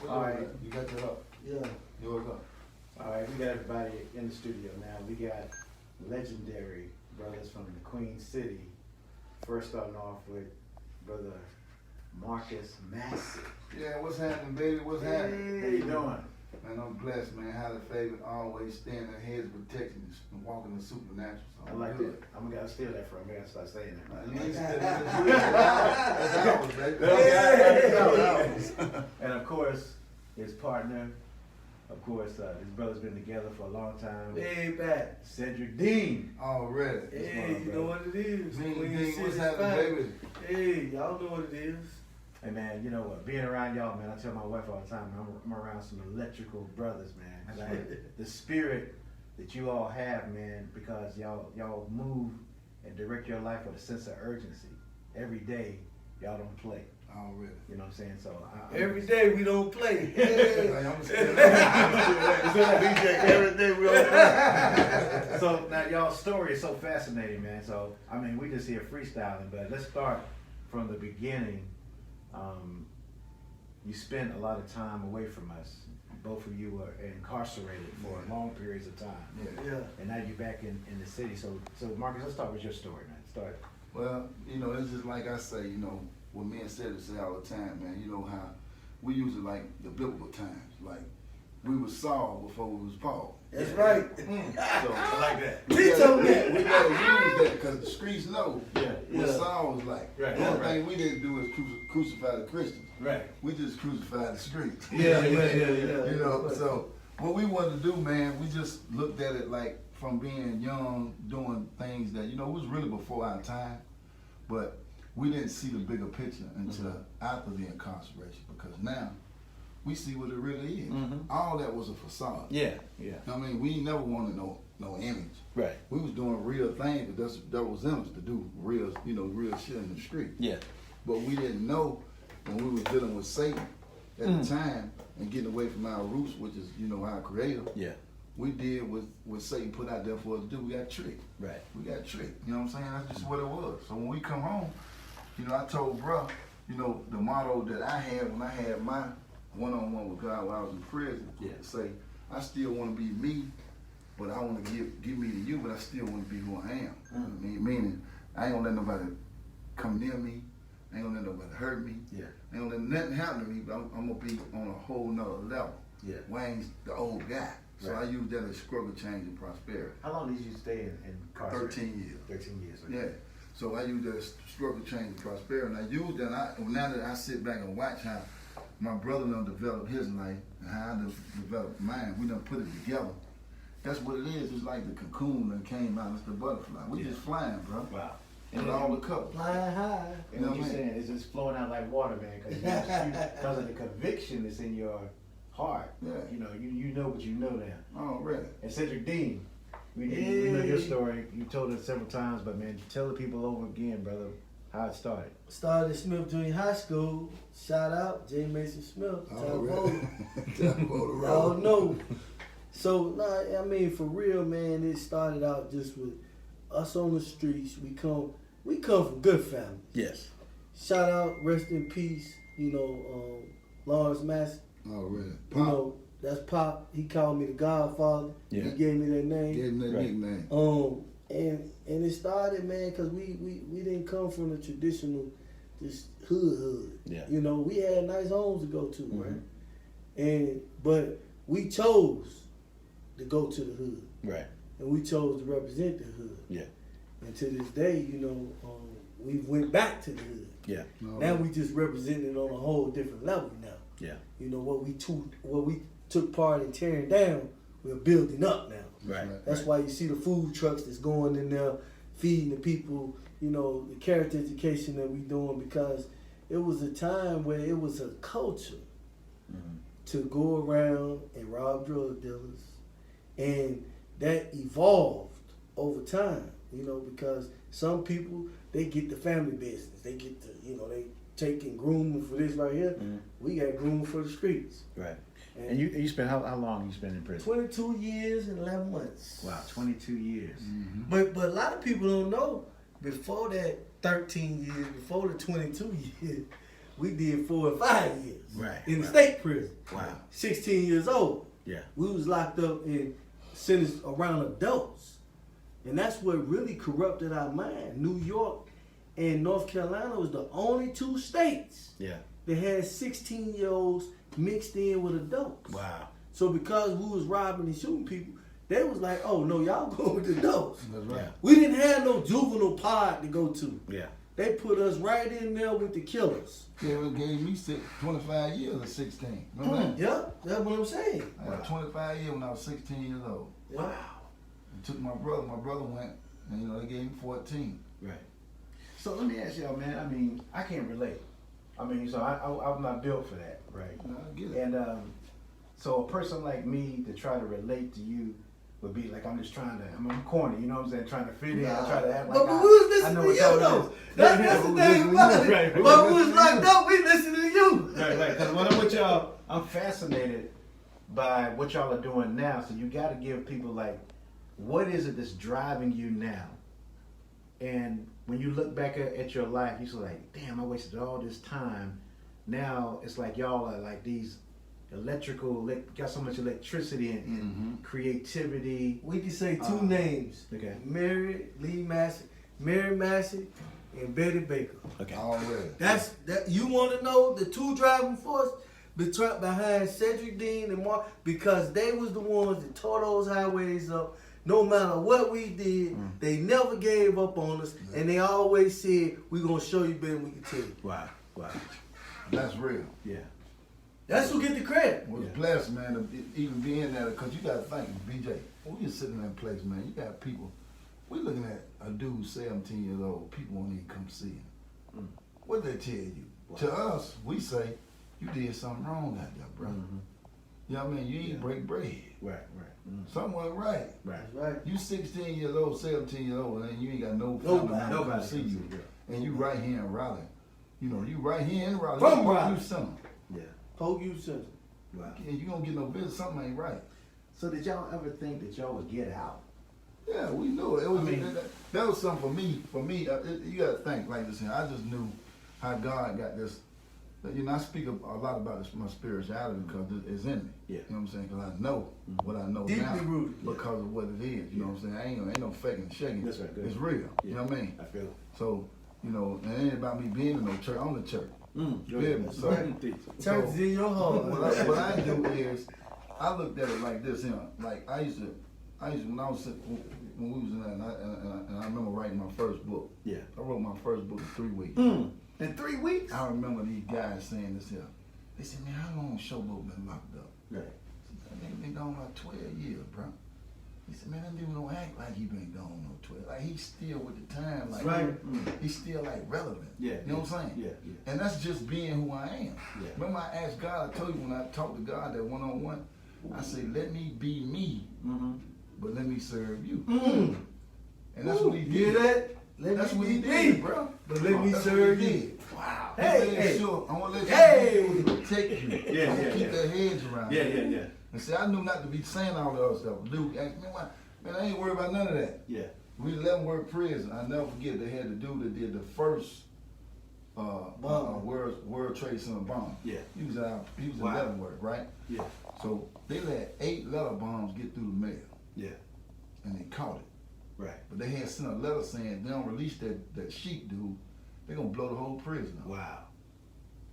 All right, you got that up? Yeah. Yours up. All right, we got everybody in the studio now. We got legendary brothers from the Queen City. First starting off with Brother Marcus Massey. Yeah, what's happening, baby? What's happening? How you doing? Man, I'm blessed, man. Highly favored, always standing ahead of protection and walking the supernatural. So I like good. that. I'm gonna steal that from you. I gotta start saying that. You ain't That's ours, baby. And of course, his partner. Of course, his brother's been together for a long time. Way back. Cedric Dean. Already. Hey, you know what it is. Dean, Queen Dean, City what's happening, baby? Hey, y'all know what it is. Hey man, you know what? Being around y'all, man, I tell my wife all the time, I'm around some electrical brothers, man. 'Cause the spirit that you all have, man, because y'all move and direct your life with a sense of urgency. Every day, y'all don't play. Already. You know what I'm saying? So Every day we don't play. I'm still DJ, every day we don't play. So now y'all's story is so fascinating, man. So I mean, we just here freestyling, but let's start from the beginning. You spent a lot of time away from us. Both of you were incarcerated for long periods of time. Yeah. And now you're back in the city. So Marcus, let's start with your story, man. Start. Well, you know, it's just like I say, you know, what me and Cedric say all the time, man. You know how we use it like the biblical times. Like, we was Saul before we was Paul. That's right. So, I like that. we gotta use that because the streets know what Yeah. Saul was like. Right, The only right. thing we didn't do is crucify the Christians. Right. We just crucified the streets. Yeah. You know, so what we wanted to do, man, we just looked at it like from being young, doing things that, you know, it was really before our time, but we didn't see the bigger picture until after the incarceration, because now we see what it really is. All that was a facade. Yeah. I mean, we never wanted no image. Right. We was doing real things, but that was in us to do real shit in the street. Yeah. But we didn't know when we was dealing with Satan at the time and getting away from our roots, which is, you know, our creator. Yeah. We did what Satan put out there for us to do. We got tricked. Right. We got tricked. You know what I'm saying? That's just what it was. So when we come home, you know, I told bruh, you know, the motto that I had when I had my one-on-one with God while I was in prison, to say, I still want to be me, but I want to give me to you, but I still want to be who I am. I mean, meaning, I ain't gonna let nobody come near me. I ain't gonna let nobody hurt me. Yeah. I ain't gonna let nothing happen to me, but I'm gonna be on a whole nother level. Yeah. Wayne's the old guy. So Right. I use that as struggle, change, and prosperity. How long did you stay in incarcerated? 13 years. 13 years. Okay. Yeah. So I use that as struggle, change, and prosperity. And I use that, now that I sit back and watch how my brother done developed his life and how I done developed mine, we done put it together. That's what it is. It's like the cocoon that came out. It's the butterfly. We just flying, bro. Wow. And all the colors. Flying high. And what you're saying is it's flowing out like water, man, because of the conviction that's in your heart. Yeah. You know, you know what you know now. Already. And Cedric Dean, we know your story. You told it several times, but man, tell the people over again, brother, how it started. Started at Smith Junior High School. Shout out J. Mason Smith. Already. Y'all know. So, I mean, for real, man, it started out just with us on the streets. We come from good families. Yes. Shout out, rest in peace, you know, Lawrence Massey. Already. You know, that's Pop. He called me the Godfather. Yeah. He gave me that name. Gave him that Right. nickname. And it started, man, because we didn't come from the traditional just hood. Yeah. You know, we had nice homes to go to, right? But we chose to go to the hood. Right. And we chose to represent the hood. Yeah. And to this day, you know, we went back to the hood. Yeah. Now we just represent it on a whole different level now. Yeah. You know, what we took part in tearing down, we're building up now. Right. That's why you see the food trucks that's going in there, feeding the people, you know, the character education that we doing, because it was a time where it was a culture to go around and rob drug dealers. And that evolved over time, you know, because some people, they get the family business. They get the, you know, they taking grooming for this right here. We got grooming for the streets. Right. And you spent, how long you spent in prison? 22 years and 11 months. Wow, 22 years. But a lot of people don't know, before that 13 years, before the 22 years, we did 4 and 5 years in the Right. state prison. Wow. 16 years old. Yeah. We was locked up and sentenced around adults. And that's what really corrupted our mind. New York and North Carolina was the only 2 states Yeah. that had 16-year-olds mixed in with adults. Wow. So because we was robbing and shooting people, they was like, oh no, y'all go with the adults. That's right. We didn't have no juvenile pod to go to. Yeah. They put us right in there with the killers. Yeah, it gave me 25 years at 16. Remember that? Yep, that's what I'm saying. I had 25 years when I was 16 years old. Wow. I took my brother. My brother went, and they gave me 14. Right. So let me ask y'all, man. I mean, I can't relate. I mean, so I'm not built for that, right? No, I get it. And so a person like me to try to relate to you would be like, I'm just trying to, I'm corny, you know what I'm saying? Trying to fit in. I try to act like But we was I listening know to what you y'all though. is. That's the thing about it. Right. But we was locked up, we listening to you. Right. Because when I'm with y'all, I'm fascinated by what y'all are doing now. So you got to give people like, what is it that's driving you now? And when you look back at your life, you're like, damn, I wasted all this time. Now it's like y'all are like these got so much electricity and creativity. We can say 2 names. Okay. Mary Massey, and Betty Baker. Okay. Already. That's that. You want to know the 2 driving force behind Cedric Dean and Mark, because they was the ones that tore those highways up. No matter what we did, they never gave up on us, and they always said, "We're gonna show you better than we can tell you." Wow. That's real. Yeah. That's who get the credit. Was blessed, man, to even be in there, because you got to think, BJ, when you sitting in that place, man, you got people, we looking at a dude who's 17 years old, people won't even come see him. What they tell you? Wow. To us, we say, you did something wrong out there, bro. You know what I mean? You ain't break bread. Right. Something wasn't right. Right. Right. You 16 years old, 17 years old, and you ain't got no family member to come see you. And you right here in Raleigh. You know, you right here in Raleigh. From Raleigh. You son. Yeah. Polk Youth Center. Wow. And you gonna get no visit, something ain't right. So did y'all ever think that y'all would get out? Yeah, we knew it. It was, I mean, that was something for me. For me, you gotta think like this here. I just knew how God got this. You know, I speak a lot about this, my spirituality, because it's in me. Yeah. You know what I'm saying? Because I know what I know Deeply now rooted. because of what it is. You know what I'm saying? Ain't no faking and shaking. That's right. Good. It's real. Yeah. You know what I mean? I feel it. So, you know, and it ain't about me being in no church. I'm the church. Good. You feel me? That's So, right. Church is in your heart. what I do is, I looked at it like this, you know, like I used to when I was when we was in that, and I remember writing my first book. Yeah. I wrote my first book in 3 weeks. In 3 weeks? I remember these guys saying this here. They said, man, how long Showboat been locked up? Right. I think been gone about 12 years, bro. He said, man, that dude don't act like he been gone no 12. Like he's still with the time. Like Right. he's still like relevant. Yeah. You know what I'm saying? Yeah. And that's just being who I am. Yeah. Remember I asked God, I told you when I talked to God that one-on-one, I said, let me be me, but let me serve you. And that's what he did. Hear that? That's what he did, bro. But let me That's serve what he you. did. Wow. He Hey, made hey. sure, I want to let you Hey. know to protect you. Yeah, I wanna yeah, keep yeah. their heads around you. Yeah. And see, I knew not to be saying all the other stuff. Luke asked me, man, I ain't worried about none of that. Yeah. We 11-word prison. I never forget they had the dude that did the first World Trade Center bomb. Yeah. He was Wow. 11-word, right? Yeah. So they let 8 letter bombs get through the mail, Yeah. and they caught it. Right. But they had sent a letter saying they don't release that sheep dude, they're gonna blow the whole prison up. Wow.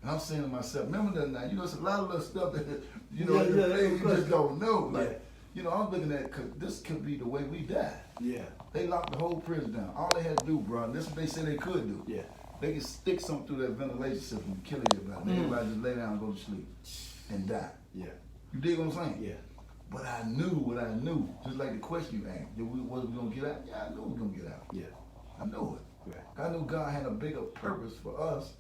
And I'm saying to myself, remember that now, you know, it's a lot of little stuff that, you know, Yeah, you just don't know. Like, Yeah. you know, I'm looking at, cause this could be the way we die. Yeah. They locked the whole prison down. All they had to do, bro, and this is what they said they could do. Yeah. They could stick something through that ventilation system and kill everybody. Everybody just lay down and go to sleep and die. Yeah. You dig what I'm saying? Yeah. But I knew what I knew. Just like the question you asked, was we gonna get out? Yeah, I knew we was gonna get out. Yeah. I knew it. Right. I knew God had a bigger purpose for us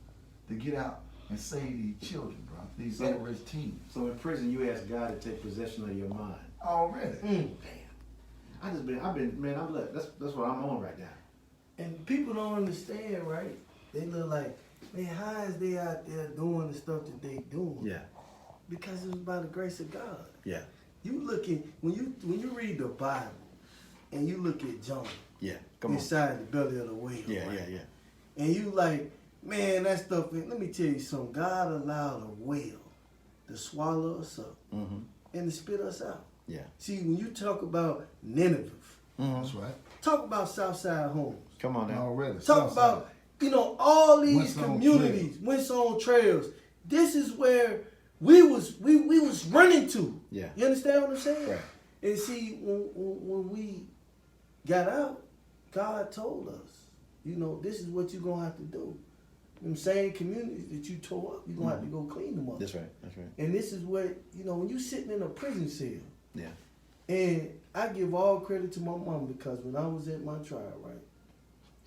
to get out and save these children, bro. These at-risk teens. So in prison, you asked God to take possession of your mind. Already. Damn. I've been, man. That's what I'm on right now. And people don't understand, right? They look like, man, how is they out there doing the stuff that they doing? Yeah. Because it was by the grace of God. Yeah. You looking when you read the Bible and you look at Jonah Yeah. Come on. inside the belly of the whale. Yeah. right? Yeah. Yeah. And you like, Man, that stuff, let me tell you something. God allowed a whale to swallow us up and to spit us out. Yeah. See, when you talk about Nineveh, That's right. talk about Southside homes. Come on now. Already. Talk about, all these Windsong communities, Windsong Trails. This is where we was running to. Yeah. You understand what I'm saying? Right. And see, when we got out, God told us, this is what you're going to have to do. Them same communities that you tore up, you're going to have to go clean them up. That's right. That's right. And this is what, when you're sitting in a prison cell, Yeah. and I give all credit to my mom because when I was at my trial, right,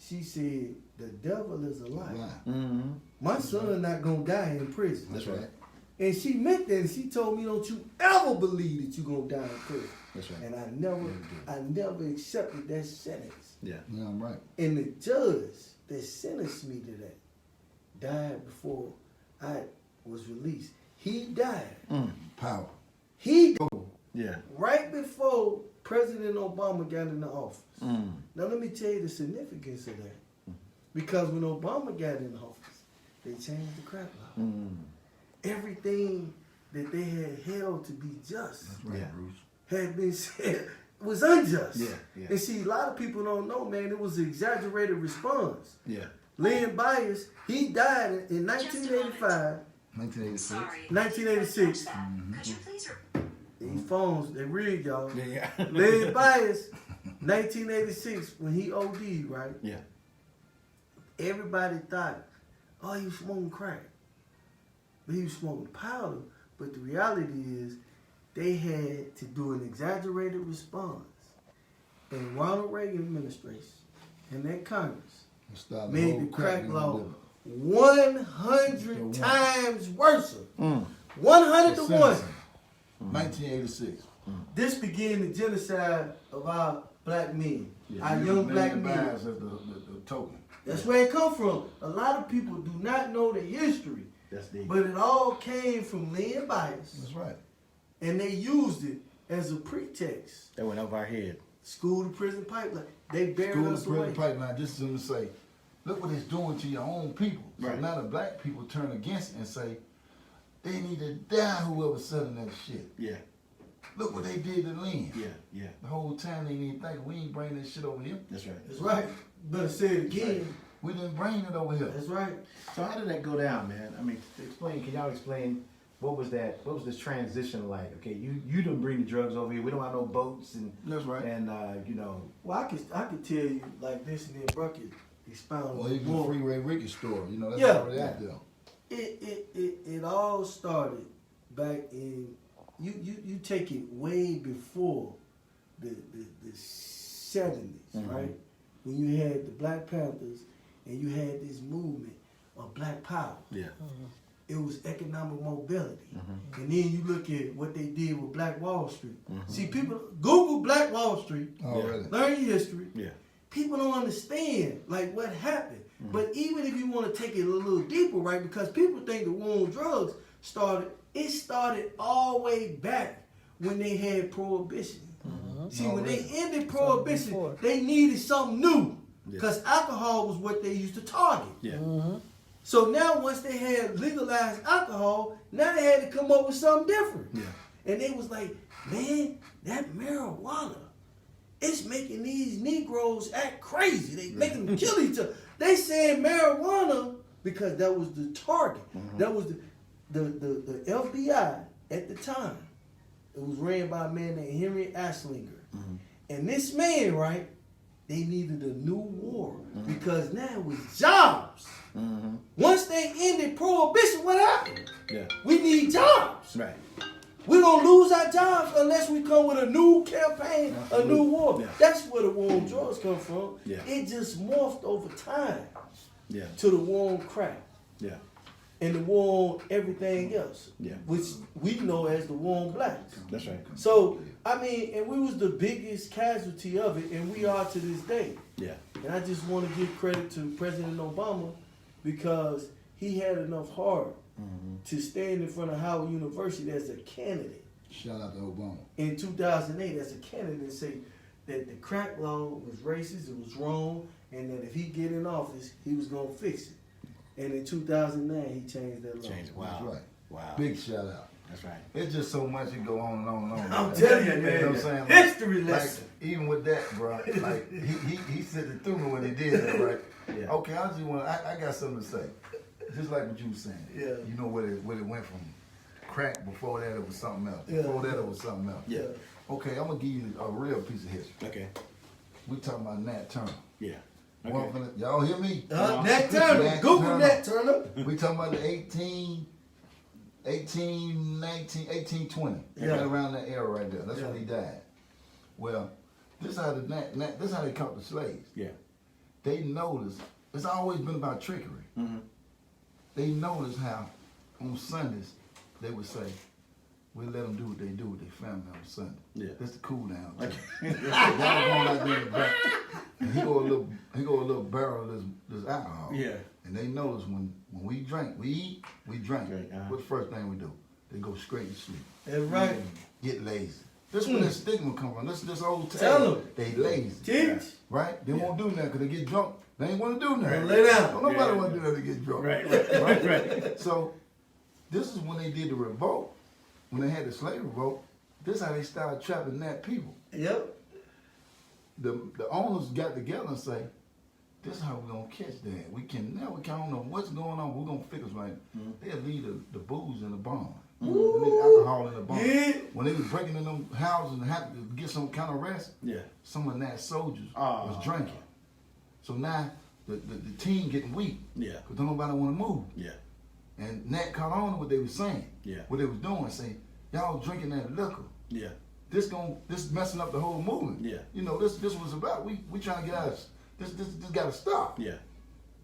she said, the devil is a lie. Mm-hmm. My son not going to die in prison. That's right. And she meant that, and she told me, don't you ever believe that you're going to die in prison. That's right. And I never accepted that sentence. Yeah. Yeah, I'm right. And the judge that sentenced me to that died before I was released. He died. Power. He died Yeah. right before President Obama got in the office. Mm. Now let me tell you the significance of that. Because when Obama got in office, they changed the crack law. Mm. Everything that they had held to be just That's right, Yeah. Bruce. had been said was unjust. Yeah, yeah. And see, a lot of people don't know, man, it was an exaggerated response. Yeah. Lynn Byers, he died in 1985, 1986. Sorry. 1986. Could you please These phones, they read, y'all. Yeah. Lynn Byers, 1986, when he OD'd, right? Yeah. Everybody thought, oh, he was smoking crack. But he was smoking powder. But the reality is, they had to do an exaggerated response. And Ronald Reagan administration and that Congress Started made whole the crack being law delivered. 100 So times worse. Mm. 100 to 1. Sentencing. 1986. This began the genocide of our black men, our Using young black Lynn men. Byers as the token. That's where it come from. A lot of people do not know the history, That's deep. but it all came from Lynn Byers, That's right. and they used it as a pretext. That went over our head. School to prison pipeline. They buried School us to away. prison pipeline, just to say, look what it's doing to your own people. So Right. now the black people turn against it and say, they need to die, whoever's selling that shit. Yeah. Look what they did to Lynn. Yeah. Yeah. The whole time they didn't think we ain't bringing that shit over here. That's right. That's right. Better say it again. We didn't bring it over here. That's right. So how did that go down, man? I mean, can y'all explain what was this transition like? Okay, you didn't bring the drugs over here. We don't have no boats and That's right. Well, I could tell you like this, and then Bucket expound Well, even the more. Freeway Ricky story, that's Yeah. already out there. It all started back in you take it way before the 70s, right? When you had the Black Panthers and you had this movement of Black Power. Yeah. It was economic mobility. And then you look at what they did with Black Wall Street. See, people Google Black Wall Street, Already. learn your history. Yeah. People don't understand like what happened. But even if you want to take it a little deeper, right? Because people think the war on drugs started all the way back when they had prohibition. See, when they ended prohibition, they needed something new. Because alcohol was what they used to target. Yeah. So now once they had legalized alcohol, now they had to come up with something different. Yeah. And they was like, man, that marijuana, it's making these Negroes act crazy. They making them kill each other. They saying marijuana because that was the target. That was the FBI at the time. It was ran by a man named Henry Ashlinger. And this man, right, they needed a new war because now it was jobs. Once they ended prohibition, what happened? Yeah. We need jobs. Right. We're going to lose our jobs unless we come with a new campaign, a new war. Yeah. That's where the war on drugs come from. Yeah. It just morphed over time Yeah. to the war on crack Yeah. and the war on everything else, Yeah. which we know as the war on blacks. That's right. So, I mean, and we was the biggest casualty of it, and we are to this day. Yeah. And I just want to give credit to President Obama because he had enough heart to stand in front of Howard University as a candidate Shout out to Obama. in 2008 as a candidate and say that the crack law was racist, it was wrong, and that if he get in office, he was going to fix it. And in 2009, he changed that law. Change it. Wow. That's right. Wow. Big shout out. That's right. It's just so much you go on and on and on. I'm telling you, You man. know what I'm saying? History Like, lesson. even with that, bro, like he said it through me when he did that, right? Yeah. Okay, I got something to say. Just like what you were saying. Yeah. You know where it went from crack. Before that, it was something else. Yeah. Before that, it was something else. Yeah. Okay, I'm gonna give you a real piece of history. Okay. We talking about Nat Turner. Yeah. One Okay. from the- y'all hear me? Nat Turner. Nat Google Turner. Nat Turner. We talking about the 1820. Yeah. Right around that era right there. That's when he died. Well, this how this how they caught the slaves. Yeah. They noticed it's always been about trickery. Mm-hmm. They noticed how on Sundays they would say, "We let them do what they do with their family on Sunday." Yeah. That's the cool down. Okay. Y'all going out there in the back, and he go a little barrel of this alcohol. Yeah. And they notice when we drink, we eat, we drink. Drink, uh-huh. What's the first thing we do? They go straight to sleep. That's right. Get lazy. This is where that stigma come from. This old Tell tale. 'em. They lazy. Teach. Right? They won't do nothing because they get drunk. They ain't want to do nothing. Lay down. Don't nobody Yeah. want to do nothing to get drunk. Right. Right. So this is when they did the revolt. When they had the slave revolt, this is how they started trapping that people. Yep. The owners got together and say, this is how we're going to catch that. We don't know what's going on. We're going to figure right. They'll leave the booze in the barn. They leave alcohol in the barn. Yeah. When they was breaking in them houses and had to get some kind of rest, Yeah. some of that soldiers Oh. was drinking. So now the team getting weak. Yeah. Because don't nobody want to move. Yeah. And Nat caught on to what they was saying. Yeah. What they was doing, saying, y'all drinking that liquor. Yeah. This messing up the whole movement. Yeah. You know, this was about, we trying to get out of this gotta stop. Yeah.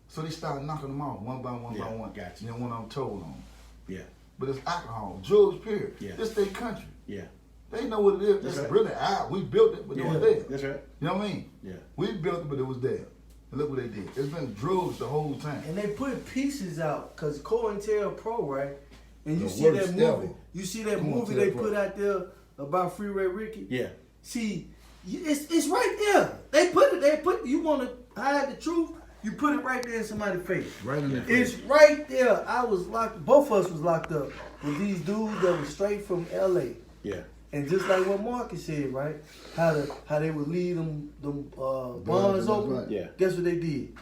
So they started knocking them off one by one by Yeah, one. gotcha. And then one of them told on them. Yeah. But it's alcohol, drugs, period. Yeah. This their country. Yeah. They know what it is. That's It's right. really we built it, but it was there. That's right. You know what I mean? Yeah. We built it, but it was there. And look what they did. It's been drugs the whole time. And they put pieces out, cause COINTELPRO, right? And you The see that worst movie. ever. You see that movie they COINTELPRO. put out there about Freeway Ricky. Yeah. See, it's right there. They put. You want to hide the truth? You put it right there in somebody's face. Right in the face. It's right there. I was locked. Both of us was locked up with these dudes that was straight from LA. Yeah. And just like what Marcus said, right? How they would leave them bonds that's open. right. Yeah. Guess what they did?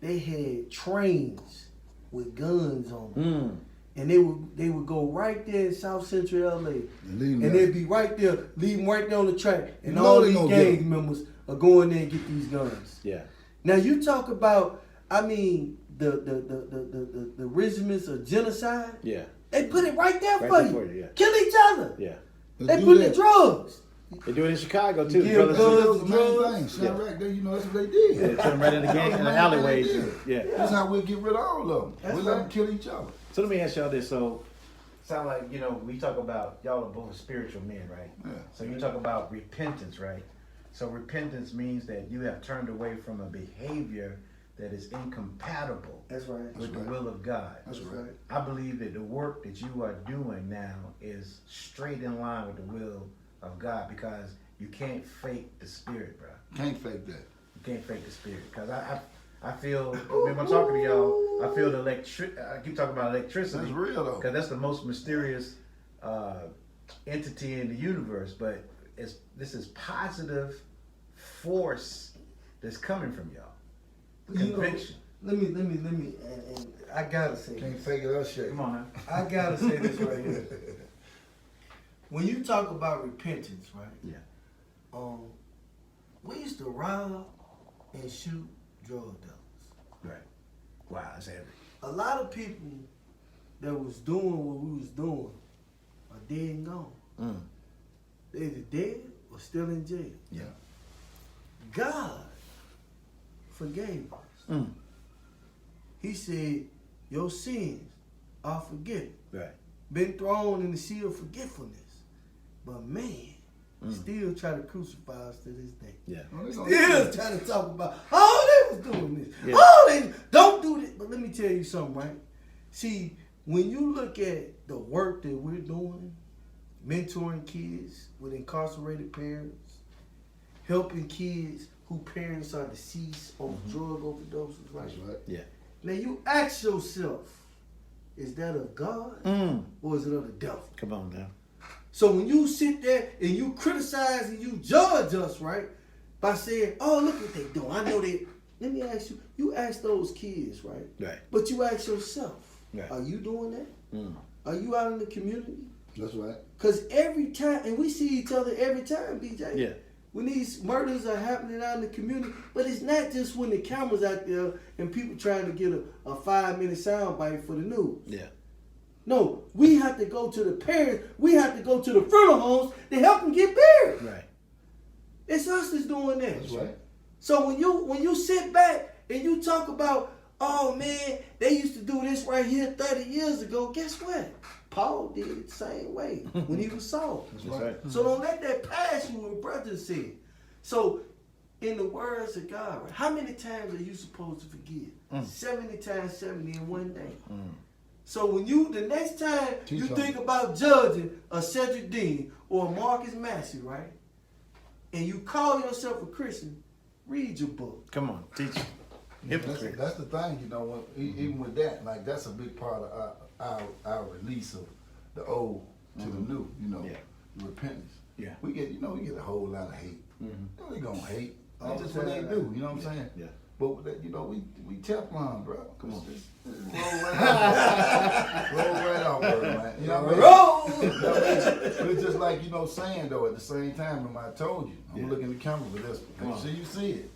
They had trains with guns on them. And they would go right there in South Central LA. And they'd be right there, leave them right there on the track. And You know all they these gonna get gang members are going there and get these guns. Yeah. Now you talk about, I mean, the regiments of genocide. Yeah. They put it right there Right for there you. for you, yeah. Kill each other. Yeah. They put the drugs. They do it in Chicago too. Yeah, Brothers guns. That was the main drugs. thing. Chirac, you know, that's what they did. Yeah, they put them right in the gang in the alleyways. Yeah. That's how we get rid of all of them. That's We let them right. kill each other. So let me ask y'all this. So, sound like, we talk about, y'all are both spiritual men, right? Yeah. So you talk about repentance, right? So repentance means that you have turned away from a behavior that is incompatible That's right. with the right. will of God. That's right. I believe that the work that you are doing now is straight in line with the will of God, because you can't fake the spirit, bro. Can't fake that. You can't fake the spirit. Because I feel, when I'm talking to y'all, I feel I keep talking about electricity. That's real though. Because that's the most mysterious entity in the universe. But this is positive force that's coming from y'all. You know, Conviction. let me, and I gotta say Can't this. fake it or shake. Come on now. I gotta say this right here. When you talk about repentance, right? Yeah. We used to rob and shoot drug dealers. Right. Wow, that's heavy. A lot of people that was doing what we was doing are dead and gone. They're either dead or still in jail. Yeah. God forgave us. He said, your sins are forgiven. Right. Been thrown in the sea of forgetfulness. But man, still try to crucify us to this day. Yeah. Oh, they gonna- Still trying to talk about, oh, they was doing this. Yeah. Oh, they don't do this. But let me tell you something, right? See, when you look at the work that we're doing, mentoring kids with incarcerated parents, helping kids whose parents are deceased on drug overdoses, right? That's right. Yeah. Now you ask yourself, is that of God or is it of the devil? Come on now. So when you sit there and you criticize and you judge us, right, by saying, oh, look what they doing. I know they. Let me ask you, you ask those kids, right? Right. But you ask yourself, Right. are you doing that? Are you out in the community? That's right. Because every time, and we see each other every time, BJ. Yeah. When these murders are happening out in the community, but it's not just when the camera's out there and people trying to get a 5-minute sound bite for the news. Yeah. No, we have to go to the parents. We have to go to the funeral homes to help them get buried. Right. It's us that's doing that. That's right. So when you sit back and you talk about, oh man, they used to do this right here 30 years ago, guess what? Paul did it the same way when he was Saul. That's right. So don't let that pass you, what brother said. So in the words of God, right, how many times are you supposed to forgive? 70 times 70 in one day. So when the next time you think about judging a Cedric Dean or a Marcus Massey, right, and you call yourself a Christian, read your book. Come on, teach. Hypocrite. That's the thing, you know. Even with that, like that's a big part of our release of the old to the new. You know, Yeah. the repentance. Yeah. We get a whole lot of hate. They gonna hate. All That's just the what they time. do. You know what I'm saying? Yeah. But you know, we Teflon, bro. Come on. Just roll right off. Roll right off, bro, man. You know what I mean? Roll! But it's just like, you know, saying though, at the same time, remember I told you, I'm Yeah. looking at the camera with this Come one. on. You see it.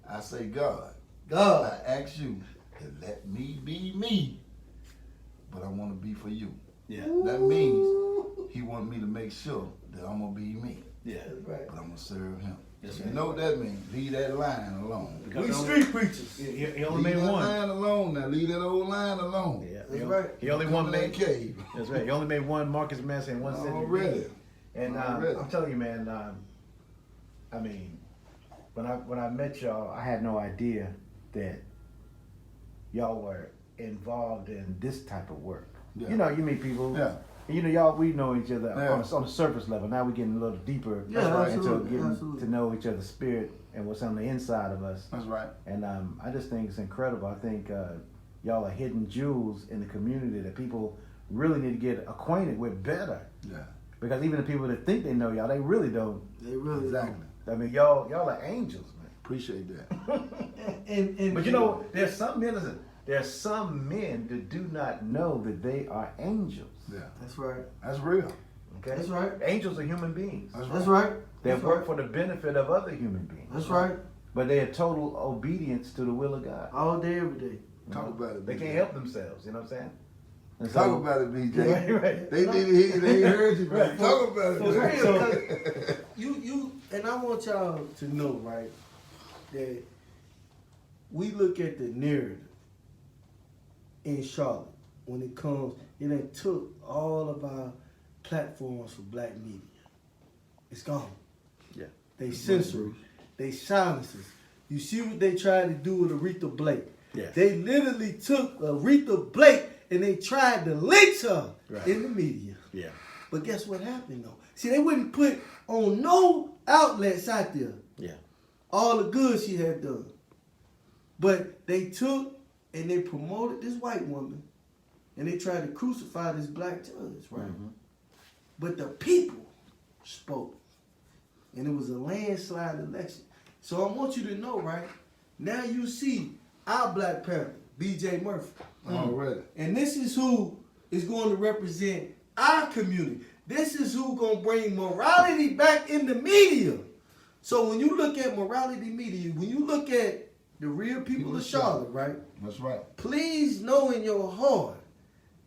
I say, God, God. I ask you to let me be me, but I want to be for you. Yeah. That means he want me to make sure that I'm going to be me, Yeah. That's right. but I'm going to serve him. Yes, So sir. you know what that means? Leave that line alone. Because We he street preachers. He only Leave made that one. line alone now. Leave that old line alone. Yeah. That's right. He only Come one in that made. cave. That's right. He only made one Marcus Massey and one Cedric Already. Dean. And Already. I'm telling you, man. I mean, when I met y'all, I had no idea that y'all were involved in this type of work. Yeah. You know, you meet people. Yeah. You know, y'all, we know each other Yeah. on the surface level. Now we're getting a little deeper Yeah, into absolutely, getting absolutely. to know each other's spirit and what's on the inside of us. That's right. And I just think it's incredible. I think y'all are hidden jewels in the community that people really need to get acquainted with better. Yeah. Because even the people that think they know y'all, they really don't. They really Exactly. I mean, y'all are angels, man. Appreciate that. And But you know, there's some men that do not know that they are angels. Yeah. That's right. That's real. Okay, That's right. Angels are human beings. That's right. They That's work right. for the benefit of other human beings. That's right. But they are total obedience to the will of God. All day, every day. You Talk know? about it, They BJ. can't help themselves. You know what I'm saying? And Talk so- about it, BJ. Right, right. They didn't hear you. They heard you, man. Right. Talk about it, For man. real, 'cause you and I want y'all to know, right, that we look at the narrative in Charlotte when it comes. It done took all of our platforms for black media. It's gone. Yeah. They censor it. They silence us. You see what they tried to do with Aretha Blake? Yes. They literally took Aretha Blake and they tried to lynch her Right. in the media. Yeah. But guess what happened though? See, they wouldn't put on no outlets out there Yeah. all the good she had done. But they took and they promoted this white woman and they tried to crucify this black judge, right? Mm-hmm. But the people spoke. And it was a landslide election. So I want you to know, right? Now you see our Black Panther, B.J. Murphy. Already. And this is who is going to represent our community. This is who going to bring morality back in the media. So when you look at morality media, when you look at the real people of Charlotte, right? That's right. Please know in your heart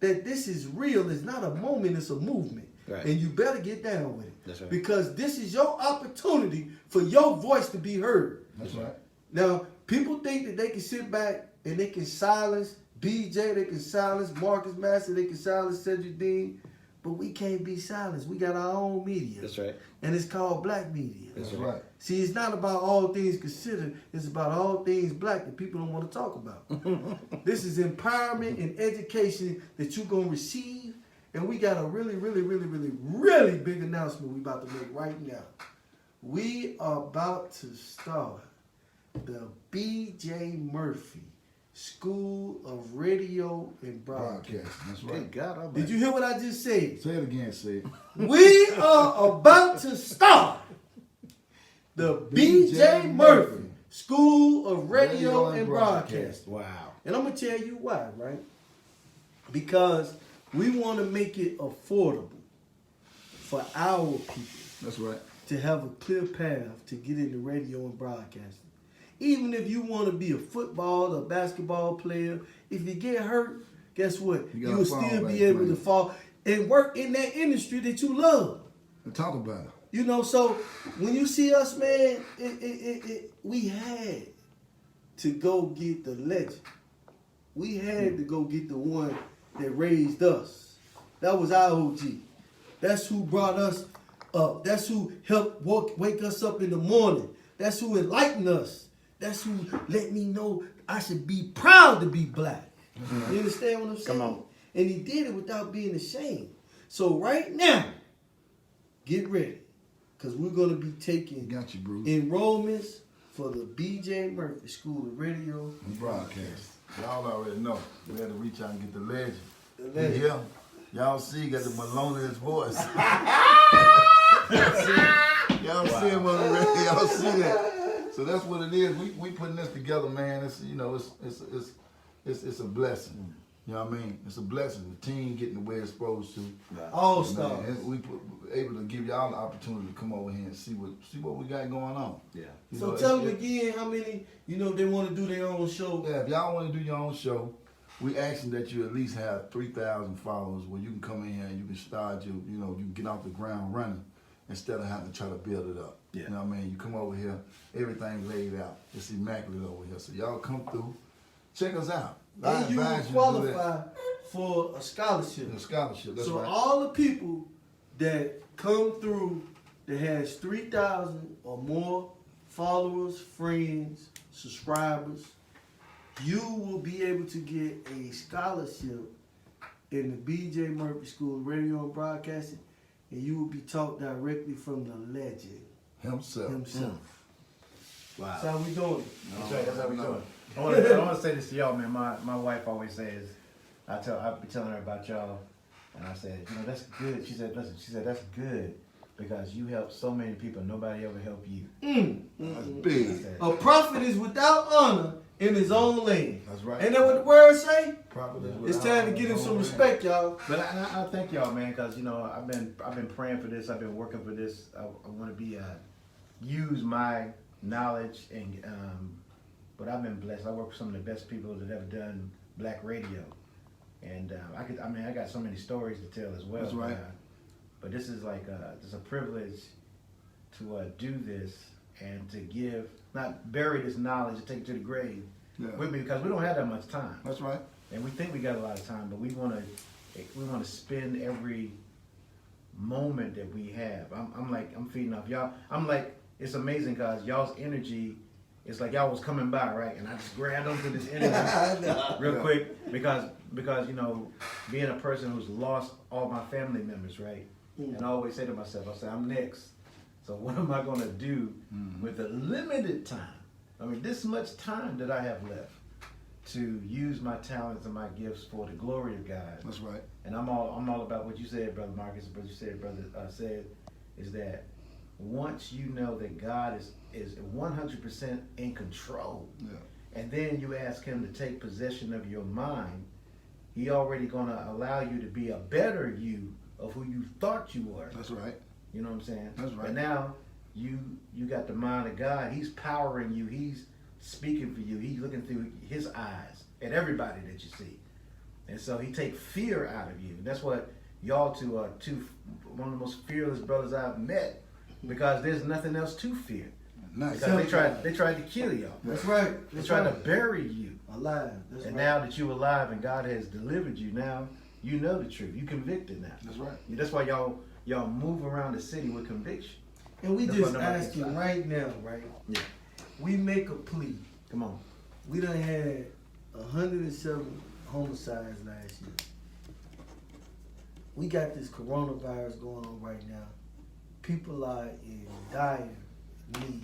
that this is real. It's not a moment, it's a movement. Right. And you better get down with it. That's right. Because this is your opportunity for your voice to be heard. That's right. Now, people think that they can sit back and they can silence BJ, they can silence Marcus Massey, they can silence Cedric Dean, but we can't be silenced. We got our own media. That's right. And it's called black media. That's right. See, it's not about all things considered. It's about all things black that people don't want to talk about. This is empowerment and education that you're going to receive. And we got a really, really, really, really, really big announcement we about to make right now. We are about to start the B.J. Murphy School of Radio and Broadcasting. Broadcast. That's Good right. God Almighty. Did you hear what I just said? Say it again, say it. We are about to start the B.J. Murphy School of Radio and Broadcasting. Wow. And I'm going to tell you why, right? Because we want to make it affordable for our people That's right. to have a clear path to get into radio and broadcasting. Even if you want to be a football or basketball player, if you get hurt, guess what? You You will still fallback be able to plan. fall and work in that industry that you love. And talk about it. You know, so when you see us, man, we had to go get the legend. We had to go get the one that raised us. That was our OG. That's who brought us up. That's who helped wake us up in the morning. That's who enlightened us. That's who let me know I should be proud to be black. You understand what I'm saying? Come on. And he did it without being ashamed. So right now, get ready. Because we're going to be taking Got you, Bruce. enrollments for the B.J. Murphy School of Radio And broadcast. Y'all already know. We had to reach out and get the legend. The legend. Yeah. Y'all see, he got the melodious voice. Y'all see him on the radio. Y'all see that. So that's what it is. We putting this together, man. It's it's a blessing. You know what I mean? It's a blessing. The team getting the way it's supposed to. All Man, stars. and we able to give y'all the opportunity to come over here and see what we got going on. Yeah. You So know, tell them it- again how many, they want to do their own show. Yeah, if y'all want to do your own show, we asking that you at least have 3,000 followers where you can come in here and you can start you can get off the ground running instead of having to try to build it up. Yeah. You know what I mean? You come over here, everything laid out. It's immaculate over here. So y'all come through, check us out. I And you will advise you to do that. qualify for a scholarship. The scholarship, that's So right. all the people that come through that has 3,000 or more followers, friends, subscribers, you will be able to get a scholarship in the B.J. Murphy School of Radio and Broadcasting, and you will be taught directly from the legend Himself. himself. Wow. That's how we doing it. That's right. That's how we No. doing. I want to say this to y'all, man. My wife always says, I be telling her about y'all, and I said, that's good. She said, listen, that's good because you help so many people. Nobody ever helped you. That's I big. said, A prophet is without honor in his own land. That's right. Ain't that what the word say? Probably It's time to give him some respect, y'all. But I thank y'all, man, because I've been praying for this. I've been working for this. I want to be use my knowledge but I've been blessed. I work with some of the best people that have ever done black radio, and I got so many stories to tell as well. That's right. But this is like it's a privilege to do this and to give, not bury this knowledge and take it to the grave with me because we don't have that much time. That's right. And we think we got a lot of time, but we want to spend every moment that we have. I'm feeding off y'all. I'm like, it's amazing because y'all's energy, it's like y'all was coming by, right? And I just grabbed onto this energy real quick because being a person who's lost all my family members, right? And I always say to myself, I say, I'm next. So what am I going to do with the limited time? I mean, this much time that I have left to use my talents and my gifts for the glory of God. That's right. And I'm all about what you said, Brother Marcus, what you said, Brother said, is that once you know that God is 100% in control, and then you ask him to take possession of your mind, he already going to allow you to be a better you of who you thought you were. That's right. You know what I'm saying? That's right. But now you got the mind of God. He's powering you. He's speaking for you. He's looking through his eyes at everybody that you see. And so he take fear out of you. And that's what y'all two are one of the most fearless brothers I've met, because there's nothing else to fear. Nice. Because they tried to kill y'all. That's right. They tried to bury you. Alive. That's And right. now that you're alive and God has delivered you, now you know the truth. You convicted now. That's right. That's why y'all move around the city with conviction. And we That's just what nobody asking can right now, right? Yeah. We make a plea. Come on. We done had 107 homicides last year. We got this coronavirus going on right now. People are in dire need,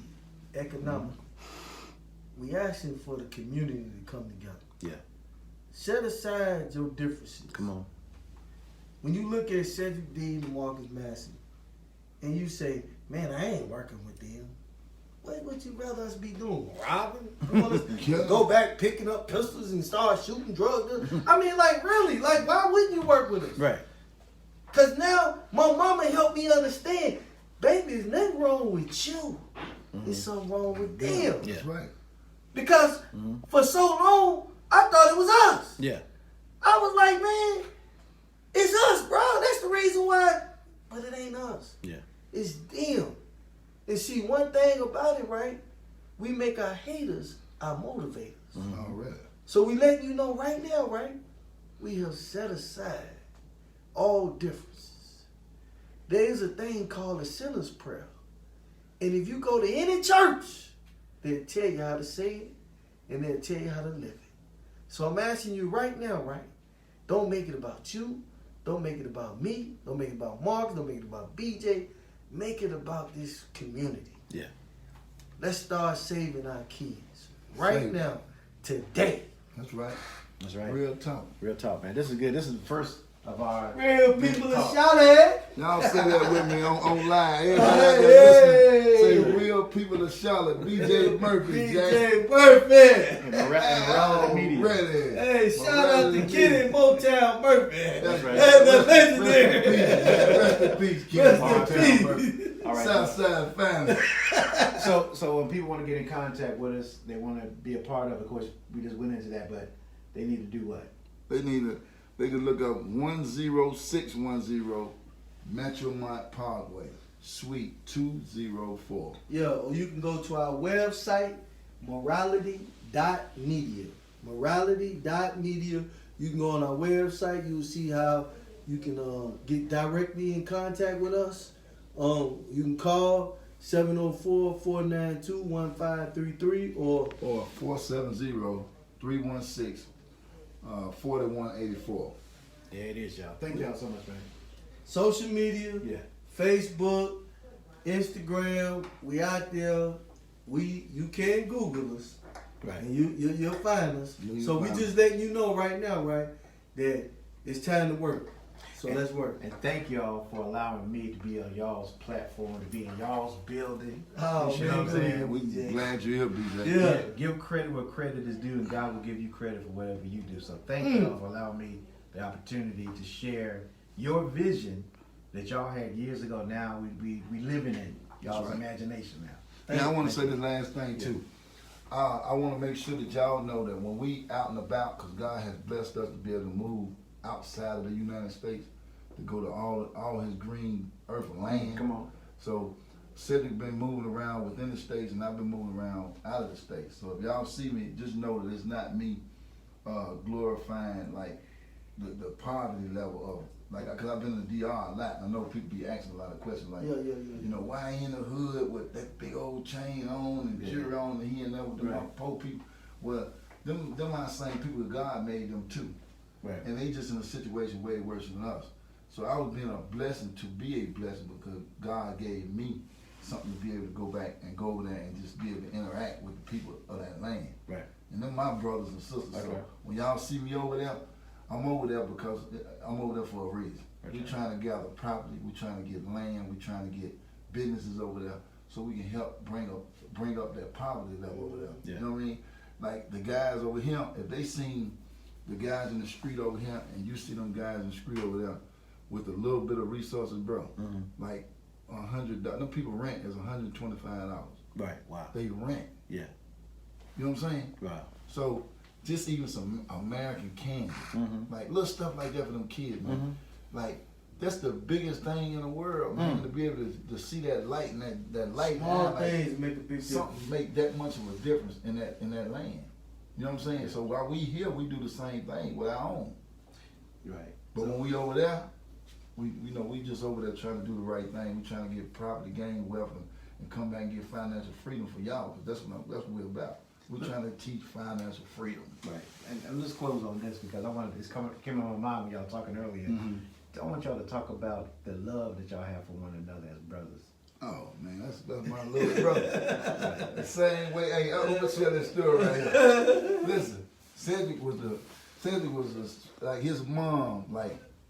economic. We asking for the community to come together. Yeah. Set aside your differences. Come on. When you look at Cedric Dean and Marcus Massey, and you say, man, I ain't working with them. What would you rather us be doing? Robbing? You want us to go back picking up pistols and start shooting drugs? I mean, like, really? Like, why wouldn't you work with us? Right. Because now my mama helped me understand, baby, there's nothing wrong with you. There's something wrong with them. Yeah. That's right. Because for so long, I thought it was us. Yeah. I was like, man, it's us, bro. That's the reason why. But it ain't us. Yeah. It's them. And see, one thing about it, right? We make our haters our motivators. Already. So we letting you know right now, right? We have set aside all differences. There is a thing called a sinner's prayer. And if you go to any church, they'll tell you how to say it, and they'll tell you how to live it. So I'm asking you right now, right? Don't make it about you. Don't make it about me. Don't make it about Mark. Don't make it about BJ. Make it about this community. Yeah. Let's start saving our kids right Save. now, today. That's right. That's right. Real talk. Real talk, man. This is good. This is the first of our Real people to talk. shout at. Y'all say that with me on live. Everybody out there listening, say real people of Charlotte. BJ Murphy, Jack. BJ Murphy. And Morale Media. Ready. Hey, shout out to Kid in Motown Murphy. That's right. That's the legendary. Rest in peace, Kid. Rest in Motown peace. Murphy. All right. Southside family. So when people want to get in contact with us, they want to be a part of it. Of course, we just went into that, but they need to do what? They can look up 10610 Metromont Parkway, Suite 204. Yeah, or you can go to our website, morality.media. Morality.media. You can go on our website. You'll see how you can get directly in contact with us. You can call 704-492-1533 or 470-316-4184. There it is, y'all. Thank y'all so much, man. social media, Yeah. Facebook, Instagram. We out there. You can Google us. Right. And you'll find us. You'll So we find just letting you know right now, right, that it's time to work. So let's work. And thank y'all for allowing me to be on y'all's platform, to be in y'all's building. Oh, You know what I'm saying? We glad you're here, BJ. Yeah. Give credit where credit is due, and God will give you credit for whatever you do. So thank y'all for allowing me the opportunity to share your vision that y'all had years ago. Now we living in y'all's right. imagination now. Yeah, I want to say this last thing too. I want to make sure that y'all know that when we out and about, because God has blessed us to be able to move outside of the United States, to go to all his green earth and land. Come on. So Cedric been moving around within the states, and I've been moving around out of the states. So if y'all see me, just know that it's not me glorifying like the poverty level of like, because I've been in the DR a lot. I know people be asking a lot of questions like, Yeah. you know, why he in the hood with that big old chain on and jewelry on, and he in there with the poor people? Well, them are the same people that God made them too. Right. And they just in a situation way worse than us. So I was being a blessing to be a blessing because God gave me something to be able to go back and go over there and just be able to interact with the people of that land. Right. And they're my brothers and sisters. Okay. So when y'all see me over there, I'm over there because I'm over there for a reason. Okay. We're trying to gather property, we're trying to get land, we're trying to get businesses over there so we can help bring up that poverty level over there. Yeah. You know what I mean? Like the guys over here, if they seen the guys in the street over here and you see them guys in the street over there with a little bit of resources, bro, like $100, them people rent is $125. Right. Wow. They rent. Yeah. You know what I'm saying? Wow. So just even some American candy, like little stuff like that for them kids, man. Like that's the biggest thing in the world, man. To be able to see that light and that light, Small man, like, things make a big something difference. make that much of a difference in that land. You know what I'm saying? So while we here, we do the same thing with our own. Right. But when we over there, we just over there trying to do the right thing. We trying to get property, gain wealth, and come back and get financial freedom for y'all. Cause that's what we're about. We're trying to teach financial freedom. Right. And let's close on this because this came on my mind when y'all talking earlier. I want y'all to talk about the love that y'all have for one another as brothers. Oh man, that's my little brother. The same way. Hey, I'm gonna share this story right here. Listen, Cedric was like his mom,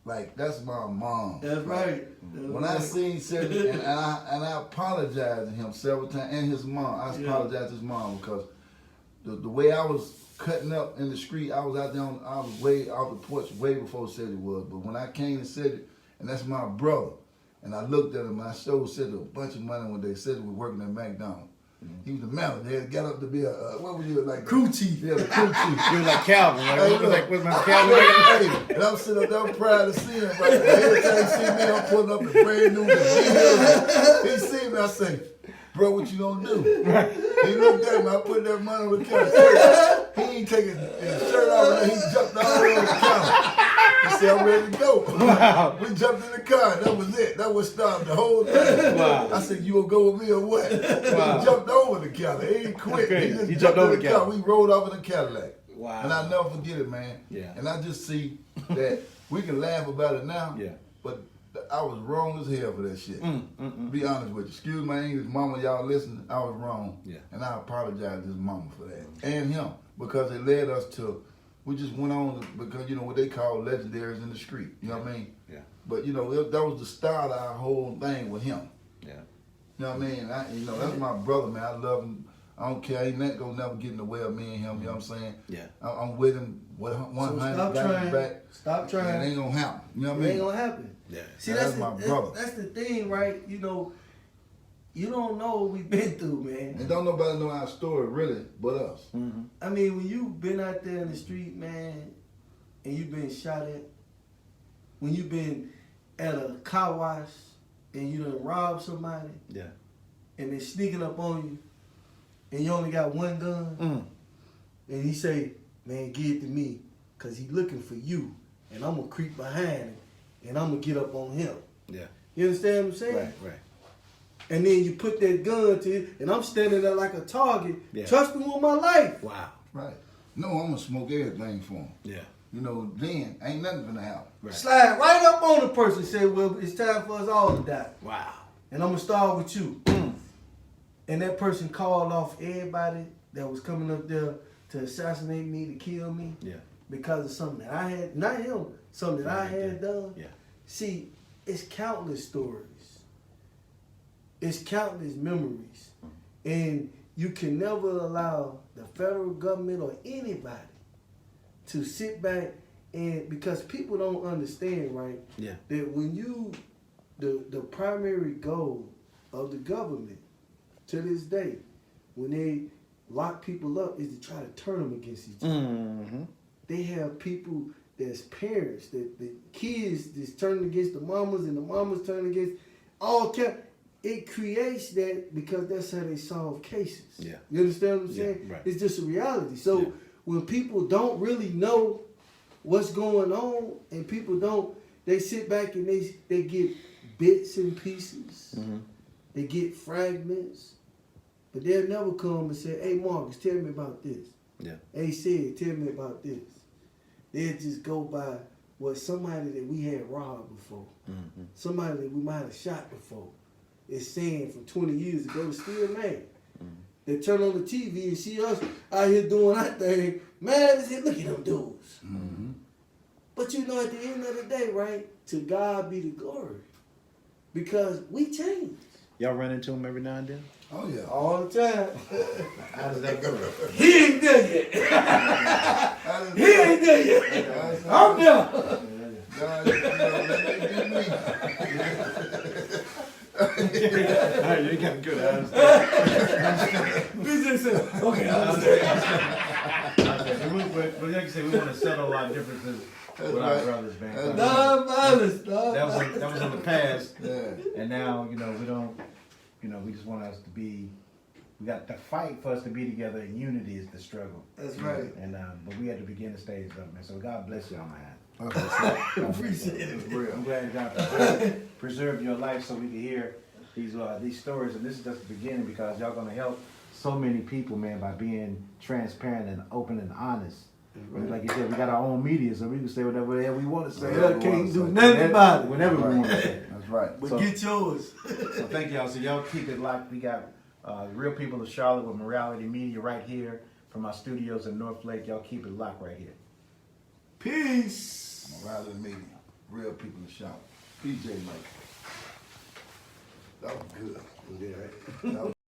like that's my mom. That's right. When I seen Cedric, and I apologized to him several times, and his mom, I apologized to his mom because the way I was cutting up in the street, I was out there I was way off the porch way before Cedric was. But when I came to Cedric, and that's my brother, and I looked at him and I showed Cedric a bunch of money when they said he was working at McDonald's. He was the manager. They got up to be a what was you like? Crew chief. Yeah, the crew chief. He was like Calvin. Where's my Calvin? And I'm sitting up there, I'm proud to see him. Right? Every time he see me, I'm pulling up the brand new vehicle. He see me, I say, bro, what you gonna do? He looked at me, I put that money on the counter. He ain't taking his shirt off, and then he jumped all the way on the counter. He said, I'm ready to go. Wow. We jumped in the car, and that was it. That was starting the whole thing. Wow. I said, you gonna go with me or what? Wow. He jumped over the counter. He ain't quit. Okay. He just He jumped over in the the car. counter. We rolled off in a Cadillac. Wow. And I never forget it, man. Yeah. And I just see that we can laugh about it now. Yeah. But I was wrong as hell for that shit. Be honest with you. Excuse my English, mama, y'all listening. I was wrong. Yeah. And I apologize to his mama for that. And him. Because it led us to, we just went on because, you know, what they call legendaries in the street. You know what I mean? Yeah. But, you know, that was the start of our whole thing with him. Yeah. You know what I mean? That's my brother, man. I love him. I don't care. Ain't nothing gonna never get in the way of me and him. You know what I'm saying? Yeah. I'm with him. 100 stop got trying. his back. Stop trying. It ain't gonna happen. You know what I It mean? ain't gonna happen. Yeah. See, That's my brother. That's the thing, right? You know, you don't know what we've been through, man. And don't nobody know our story really but us. Mm-hmm. I mean, when you've been out there in the street, man, and you've been shot at, when you've been at a car wash and you done robbed somebody, Yeah. and they're sneaking up on you, and you only got one gun, and he say, man, give it to me, because he looking for you, and I'm going to creep behind him, and I'm going to get up on him. Yeah. You understand what I'm saying? Right. Right. And then you put that gun to it, and I'm standing there like a target, Yeah. trusting with my life. Wow. Right. No, I'm gonna smoke everything for him. Yeah. You know, then ain't nothing gonna happen. Right. Slide right up on the person, say, well, it's time for us all to die. Wow. And I'm going to start with you. And that person called off everybody that was coming up there to assassinate me, to kill me. Yeah. Because of something that I had, not him, something that I had done. Yeah. See, it's countless stories. It's countless memories. And you can never allow the federal government or anybody to sit back and, because people don't understand, right? Yeah. That when you, the primary goal of the government to this day, when they lock people up, is to try to turn them against each other. Mm-hmm. They have people that's parents, that the kids that's turning against the mamas and the mamas turning against all it creates that because that's how they solve cases. Yeah. You understand what I'm saying? Right. It's just a reality. So when people don't really know what's going on and people don't, they sit back and they get bits and pieces. Mm-hmm. They get fragments. But they'll never come and say, hey, Marcus, tell me about this. Yeah. Hey, Sid, tell me about this. They'll just go by what somebody that we had robbed before, somebody that we might have shot before, is saying from 20 years ago, is still mad. They turn on the TV and see us out here doing our thing, mad as hell, look at them dudes. But you know, at the end of the day, right, to God be the glory. Because we changed. Y'all run into him every now and then? Oh yeah. All the time. How does that go? He ain't there yet. He ain't there yet. I'm there. God, you know, let me get me. You got good. I understand. We just said, okay, I understand. But like you said, we want to settle a lot of differences with our brothers, man. Non-violence, That was in the past, Yeah. and now we don't. We just want us to be. We got the fight for us to be together, and unity is the struggle. That's right. And but we had to begin the stage up, man. So God bless y'all, man. Appreciate it. Real. I'm glad God preserved your life so we can hear these stories, and this is just the beginning because y'all gonna help so many people, man, by being transparent and open and honest. Right. Like you said, we got our own media, so we can say whatever the hell we want to say. Yeah, can't do nothing about it. Whenever we want to say. That's right. But So- get yours. So thank y'all. So y'all keep it locked. We got Real People of Charlotte with Morality Media right here. from our studios in North Lake. Y'all keep it locked right here. Peace. Riley Media, real people in shout. PJ Mike. That was good. Yeah, right. That was